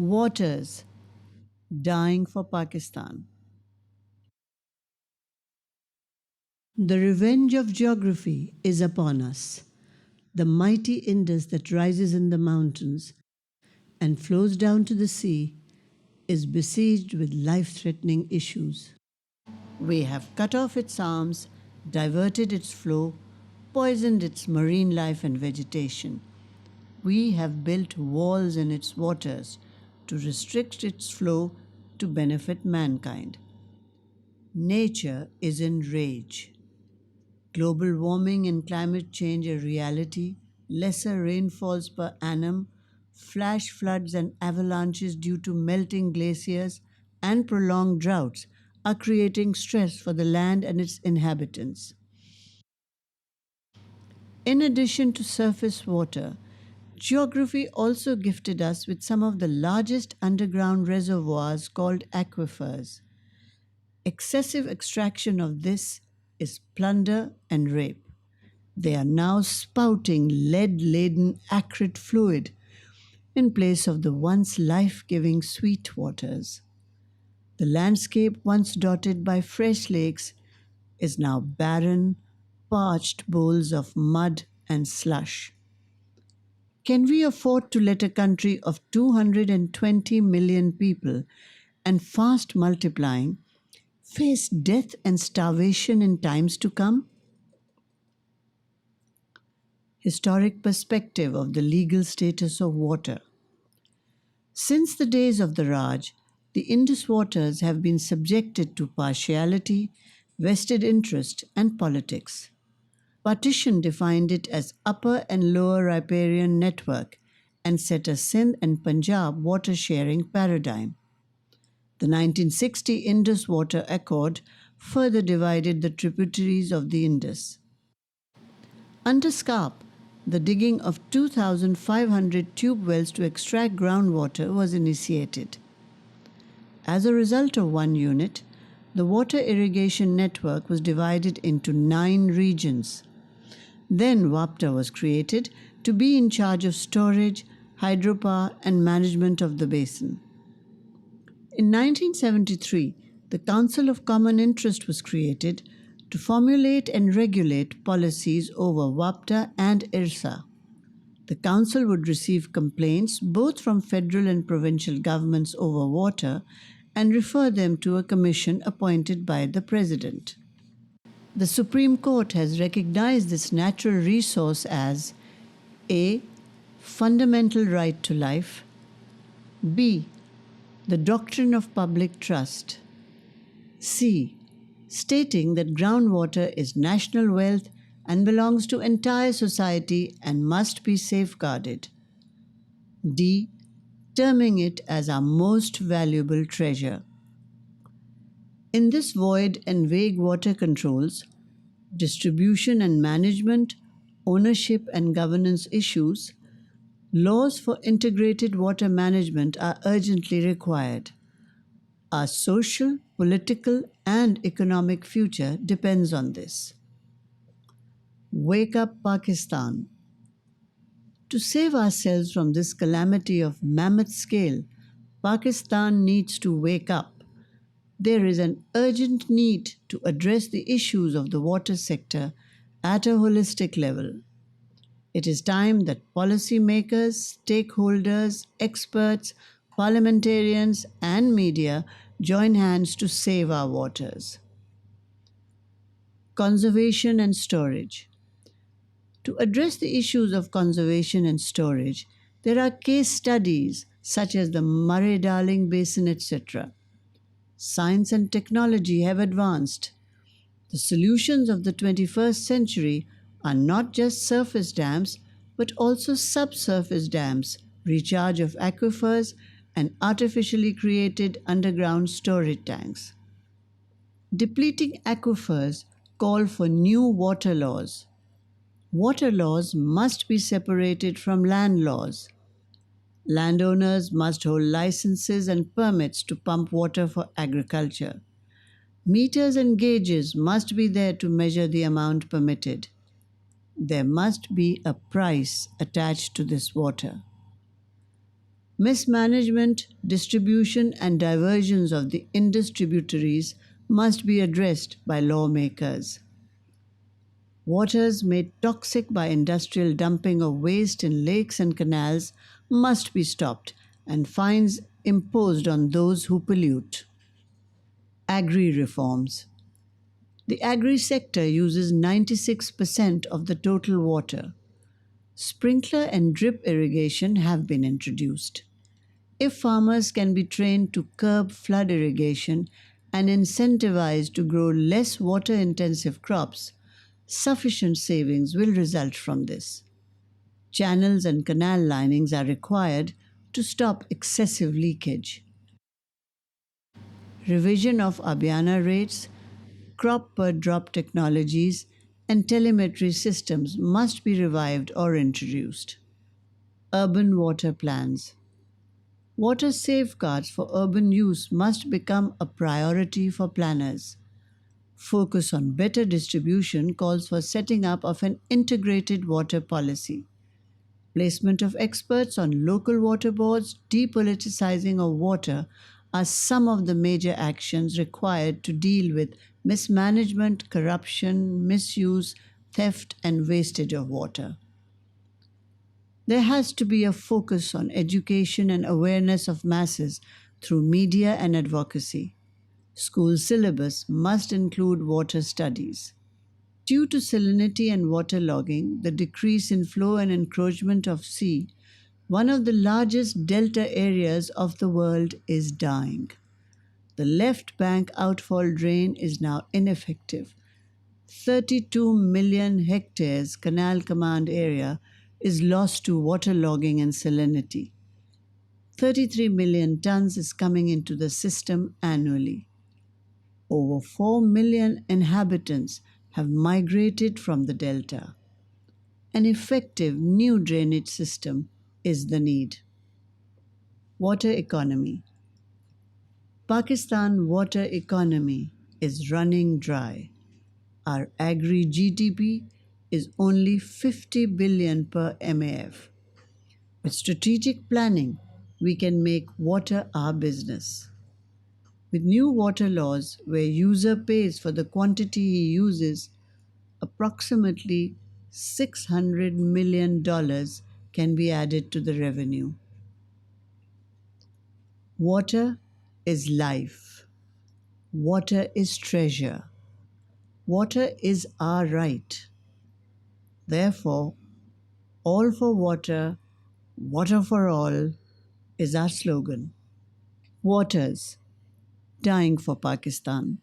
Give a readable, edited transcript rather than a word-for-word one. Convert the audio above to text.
Waters dying for Pakistan. The revenge of geography is upon us. The mighty Indus that rises in the mountains and flows down to the sea is besieged with life-threatening issues. We have cut off its arms, diverted its flow, poisoned its marine life and vegetation. We have built walls in its waters to restrict its flow to benefit mankind. Nature is in rage. Global warming and climate change are reality, lesser rainfalls per annum, flash floods and avalanches due to melting glaciers, and prolonged droughts are creating stress for the land and its inhabitants. In addition to surface water, geography also gifted us with some of the largest underground reservoirs called aquifers. Excessive extraction of this is plunder and rape. They are now spouting lead-laden acrid fluid in place of the once life-giving sweet waters. The landscape once dotted by fresh lakes is now barren, parched bowls of mud and slush. Can we afford to let a country of 220 million people and fast multiplying face death and starvation in times to come? Historic perspective of the legal status of water. Since the days of the Raj, the Indus waters have been subjected to partiality, vested interest, and politics. Partition defined it as Upper and Lower Riparian Network and set a Sindh and Punjab water sharing paradigm. The 1960 Indus Water Accord further divided the tributaries of the Indus. Under SCARP, the digging of 2,500 tube wells to extract groundwater was initiated. As a result of one unit, the water irrigation network was divided into 9 regions. Then WAPTA was created to be in charge of storage, hydropower, and management of the basin. In 1973, the Council of Common Interest was created to formulate and regulate policies over WAPTA and IRSA. The Council would receive complaints both from federal and provincial governments over water and refer them to a commission appointed by the President. The Supreme Court has recognized this natural resource as A. Fundamental right to life, B. The doctrine of public trust, C. Stating that groundwater is national wealth and belongs to entire society and must be safeguarded, D. Terming it as our most valuable treasure. In this void and vague water controls, distribution and management, ownership and governance issues, laws for integrated water management are urgently required. Our social, political, and economic future depends on this. Wake up, Pakistan. To save ourselves from this calamity of mammoth scale, Pakistan needs to wake up. There is an urgent need to address the issues of the water sector at a holistic level. It is time that policymakers, stakeholders, experts, parliamentarians, and media join hands to save our waters. Conservation and storage. To address the issues of conservation and storage, there are case studies such as the Murray-Darling Basin, etc. Science and technology have advanced. The solutions of the 21st century are not just surface dams, but also subsurface dams, recharge of aquifers, and artificially created underground storage tanks. Depleting aquifers call for new water laws. Water laws must be separated from land laws. Landowners must hold licenses and permits to pump water for agriculture. Meters and gauges must be there to measure the amount permitted. There must be a price attached to this water. Mismanagement, distribution, and diversions of the Indus tributaries must be addressed by lawmakers. Waters made toxic by industrial dumping of waste in lakes and canals must be stopped and fines imposed on those who pollute. Agri reforms. The agri sector uses 96% of the total water. Sprinkler and drip irrigation have been introduced. If farmers can be trained to curb flood irrigation and incentivized to grow less water intensive crops, sufficient savings will result from this. Channels and canal linings are required to stop excessive leakage. Revision of Abhyana rates, crop per drop technologies, and telemetry systems must be revived or introduced. Urban water plans. Water safeguards for urban use must become a priority for planners. Focus on better distribution calls for setting up of an integrated water policy. Placement of experts on local water boards, depoliticizing of water are some of the major actions required to deal with mismanagement, corruption, misuse, theft, and wastage of water. There has to be a focus on education and awareness of masses through media and advocacy. School syllabus must include water studies. Due to salinity and waterlogging, the decrease in flow and encroachment of sea, one of the largest delta areas of the world is dying. The left bank outfall drain is now ineffective. 32 million hectares canal command area is lost to waterlogging and salinity. 33 million tons is coming into the system annually. Over 4 million inhabitants have migrated from the delta. An effective new drainage system is the need. Water economy. Pakistan water economy is running dry. Our agri GDP is only 50 billion per MAF. With strategic planning, we can make water our business. With new water laws where user pays for the quantity he uses, approximately $600 million can be added to the revenue. Water is life. Water is treasure. Water is our right. Therefore, all for water, water for all is our slogan. Waters, dying for Pakistan.